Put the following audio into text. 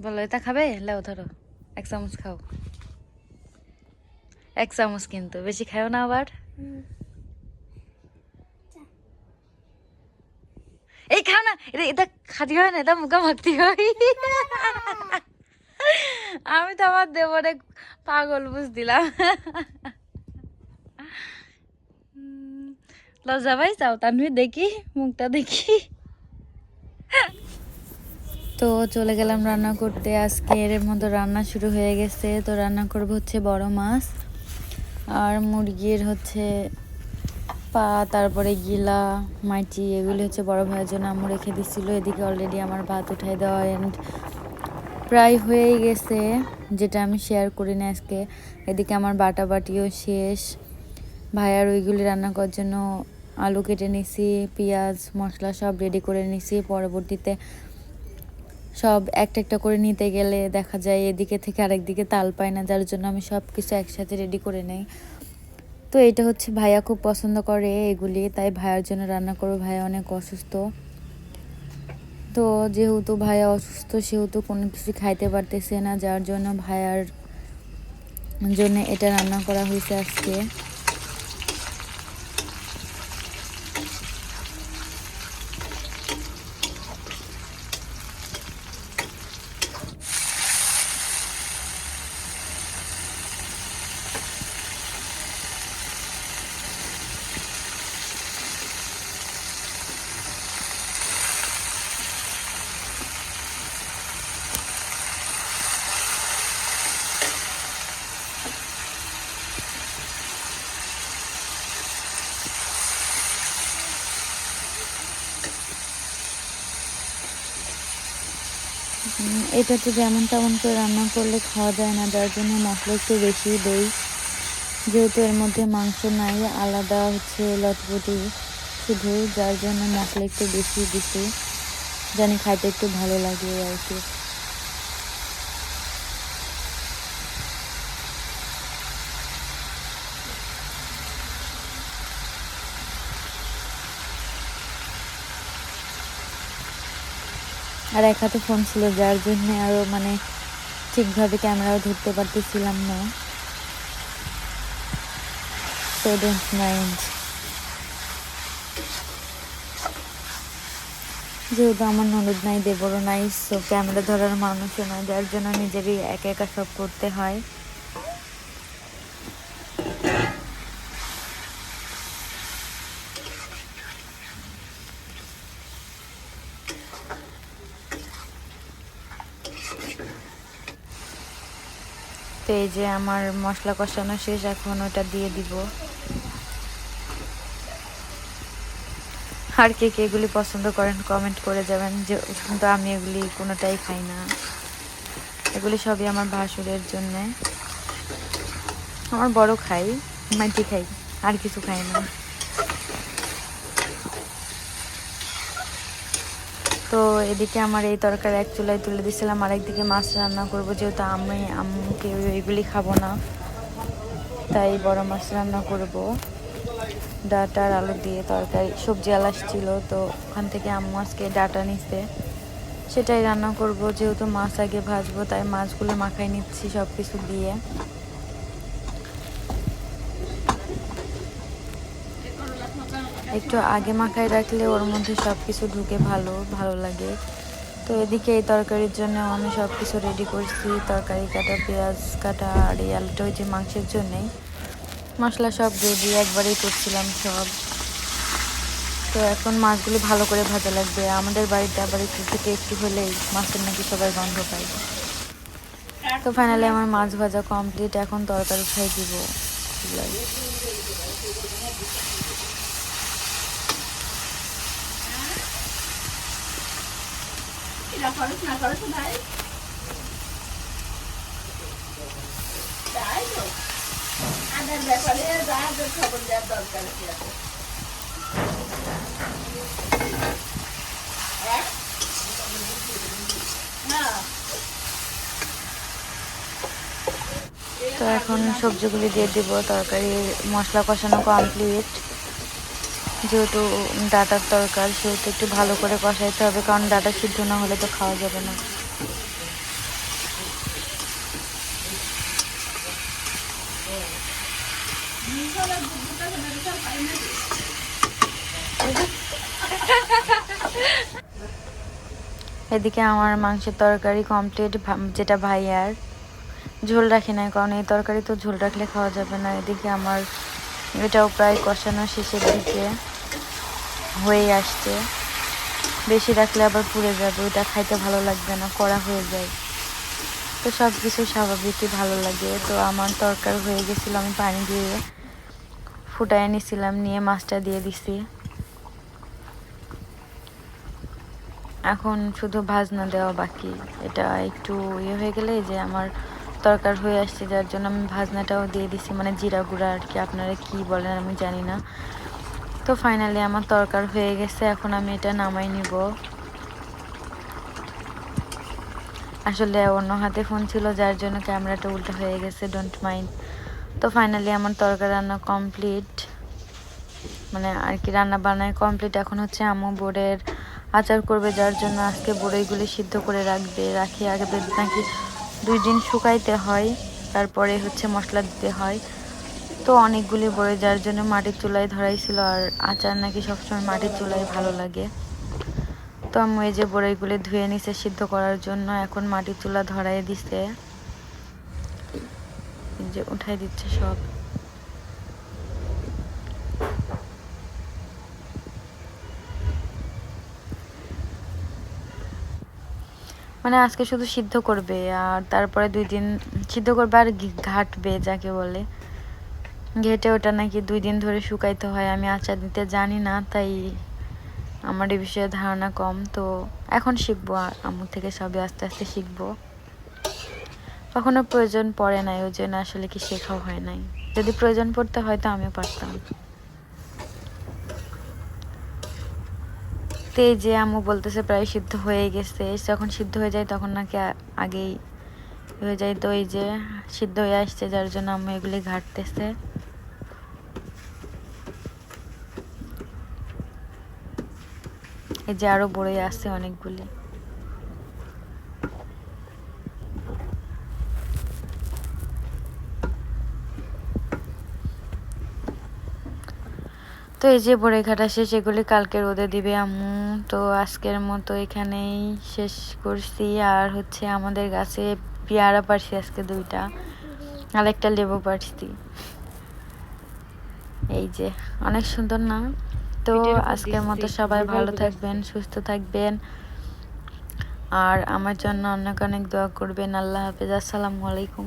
বলো এটা খাবে? লাও ধরো, 1 চামচ খাও। 1 চামচ, কিন্তু বেশি খাও না আবার। এই খাও না, এটা এটা খাতি হয় না, এটা মুখে মাখতে হয়। আমি তো আমার দেবরে পাগল বুঝ দিলাম। লজ্জা পাই চাও তানভি, দেখি মুখটা দেখি। তো চলে গেলাম রান্না করতে। আজকে এর মধ্যে রান্না শুরু হয়ে গেছে। তো রান্না করব হচ্ছে বড় মাছ আর মুরগির হচ্ছে পা, তারপরে গিলা মাটি, এগুলি হচ্ছে বড় ভাইয়ের জন্য আম্মু রেখে দিচ্ছিল। এদিকে অলরেডি আমার ভাত উঠাই দেওয়া এন্ড প্রায় হয়েই গেছে, যেটা আমি শেয়ার করি না আজকে। এদিকে আমার বাটা বাটিও শেষ। ভাইয়ার ওইগুলি রান্না করার জন্য আলু কেটে নিছি, পেঁয়াজ মশলা সব রেডি করে নিছি। পরবর্তীতে সব একটা একটা করে নিতে গেলে দেখা যায় এদিকে থেকে আরেকদিকে তাল পায় না, যার জন্য আমি সব কিছু একসাথে রেডি করে নেই। তো এটা হচ্ছে ভাইয়া খুব পছন্দ করে এগুলি, তাই ভাইয়ার জন্য রান্না করবো। ভাইয়া অনেক অসুস্থ, তো যেহেতু ভাইয়া অসুস্থ সেহেতু কোনো কিছু খাইতে পারতেছে না, যার জন্য ভাইয়ার জন্য এটা রান্না করা হয়েছে আজকে। এটা তো যেমন তেমন করে রান্না করলে খাওয়া যায় না, যার জন্য মশলা একটু বেশি দেই। যেহেতু এর মধ্যে মাংস নাই, আলাদা হচ্ছে লটপটি শুধু, যার জন্য মশলা একটু বেশি দিছি, জানি খাইতে একটু ভালো লাগে আর কি। আর এক হাতে ফোন ছিল, যার জন্য আরও মানে ঠিকভাবে ক্যামেরাও ধরতে পারতেছিলাম না। So don't mind. যেহেতু আমার ননদ নাই, দেবরও নাই, সো ক্যামেরা ধরার মানুষও নাই, যার জন্য নিজেরই একা একা সব করতে হয়। তো এই যে আমার মশলা কষানো শেষ, এখন ওটা দিয়ে দিব। আর কে কে এগুলি পছন্দ করেন কমেন্ট করে যাবেন, যে কিন্তু আমি এগুলি কোনোটাই খাই না। এগুলি সবই আমার ভাসুরের জন্যে। আমার বড় খাই, মাটি খাই, আর কিছু খাই না। তো এদিকে আমার এই তরকারি এক চুলায় তুলে দিয়েছিলাম, আরেকদিকে মাছ রান্না করব। যেহেতু আমি আম্মুকে এগুলি খাবো না, তাই বড় মাছ রান্না করব। ডাটা আর আলু দিয়ে তরকারি, সবজি আলাস ছিল, তো ওখান থেকে আম্মু আজকে ডাটা নিচ্ছে, সেটাই রান্না করব। যেহেতু মাছ আগে ভাজবো, তাই মাছগুলো মাখাই নিচ্ছি সব কিছু দিয়ে। একটু আগে মাখাই রাখলে ওর মধ্যে সব কিছু ঢুকে ভালো ভালো লাগে। তো এদিকে এই তরকারির জন্য আমি সব কিছু রেডি করছি, তরকারি কাটা, পেঁয়াজ কাটা, আর এই আলুটা হচ্ছে মাংসের জন্যেই। মশলা সব রেডি, একবারেই করছিলাম সব। তো এখন মাছগুলি ভালো করে ভাজা লাগবে। আমাদের বাড়িতে আবার একটু থেকে একটু হলেই মাছের নাকি সবাই গন্ধ পায়। তো ফাইনালি আমার মাছ ভাজা কমপ্লিট, এখন তরকারি খাই দিব। ব্যাপারে খবর দেওয়ার দরকার আছে। তো এখন সবজিগুলি দিয়ে দিব। তরকারি মশলা কষানো কমপ্লিট। যেহেতু ডাটার তরকারি, সেহেতু একটু ভালো করে কষাইতে হবে, কারণ ডাটা সিদ্ধ না হলে তো খাওয়া যাবে না। এদিকে আমার মাংসের তরকারি কমপ্লিট, যেটা ভাইয়ার ঝোল রাখি নাই, কারণ এই তরকারি তো ঝোল রাখলে খাওয়া যাবে না। এদিকে আমার এটাও প্রায় কষানো শেষের দিকে হয়ে আসছে। বেশি রাখলে আবার পুড়ে যাবে, ওইটা খাইতে ভালো লাগবে না, কড়া হয়ে যায়। তো সব কিছু স্বাভাবিকই ভালো লাগে। তো আমার তরকারি হয়ে গেছিলো, আমি পানি দিয়ে ফুটায় নিছিলাম, নিয়ে মাছটা দিয়ে দিছি। এখন শুধু ভাজনা দেওয়া বাকি। এটা একটু ইয়ে হয়ে গেলে যে আমার তরকার হয়ে আসছে, যার জন্য আমি ভাজনাটাও দিয়ে দিছি, মানে জিরা গুঁড়া আর কি, আপনারা কি বলেন আমি জানি না। তো ফাইনালি আমার তরকার হয়ে গেছে, এখন আমি এটা নামাই নিব। আসলে অন্য হাতে ফোন ছিল, যার জন্য ক্যামেরাটা উল্টো হয়ে গেছে, ডোন্ট মাইন্ড। তো ফাইনালি আমার তরকারি রান্না কমপ্লিট, মানে আর কি রান্না বান্নায় কমপ্লিট। এখন হচ্ছে আম্মু বোরের আচার করবে, যার জন্য আজকে বড়ইগুলি সিদ্ধ করে রাখি আগে নাকি 2 দিন শুকাইতে হয়, তারপরে হচ্ছে মশলা দিতে হয়। তো অনেকগুলি বড়ই, যার জন্য মাটির চুলায় ধরাইছিল। আর আচার নাকি সবসময় মাটির চুলায় ভালো লাগে। তো আম্মু এই যে বড়ইগুলি ধুয়ে নিছে সিদ্ধ করার জন্য, এখন মাটির চুলা ধরাই দিছে, যে উঠাই দিচ্ছে সব। মানে আজকে শুধু সিদ্ধ করবে, আর তারপরে 2 দিন সিদ্ধ করবে আর ঘাটবে, যাকে বলে ঘেটে। ওটা নাকি 2 দিন ধরে শুকাইতে হয়। আমি আচার দিতে জানি না, তাই আমার এই বিষয়ে ধারণা কম। তো এখন শিখবো, আম্মু থেকে সবই আস্তে আস্তে শিখবো। কখনো প্রয়োজন পড়ে নাই, ওই জন্য আসলে কি শেখাও হয় নাই। যদি প্রয়োজন পড়তে হয় তো আমিও পারতাম। তো এই যে আম্মু বলতেছে প্রায় সিদ্ধ হয়ে গেছে। যখন সিদ্ধ হয়ে যায় তখন নাকি আগেই হয়ে যায়। তো এই যে সিদ্ধ হয়ে আসছে, যার জন্য আম্মু এগুলি ঘাটতেছে। এই যে আরো বড়ই আছে অনেকগুলি। তো এই যে বড়ই ঘাটা শেষ, এগুলি কালকে রোদে দিবে আম্মু। তো আজকের মতো এখানেই শেষ করছি। আর হচ্ছে আমাদের গাছে পেয়ারা পারছি আজকে 2টা, আর একটা লেবু পারছি। এই যে অনেক সুন্দর না? তো আজকের মতো সবাই ভালো থাকবেন, সুস্থ থাকবেন, আর আমার জন্য অনেক অনেক দোয়া করবেন। আল্লাহ হাফেজ, আসসালামু আলাইকুম।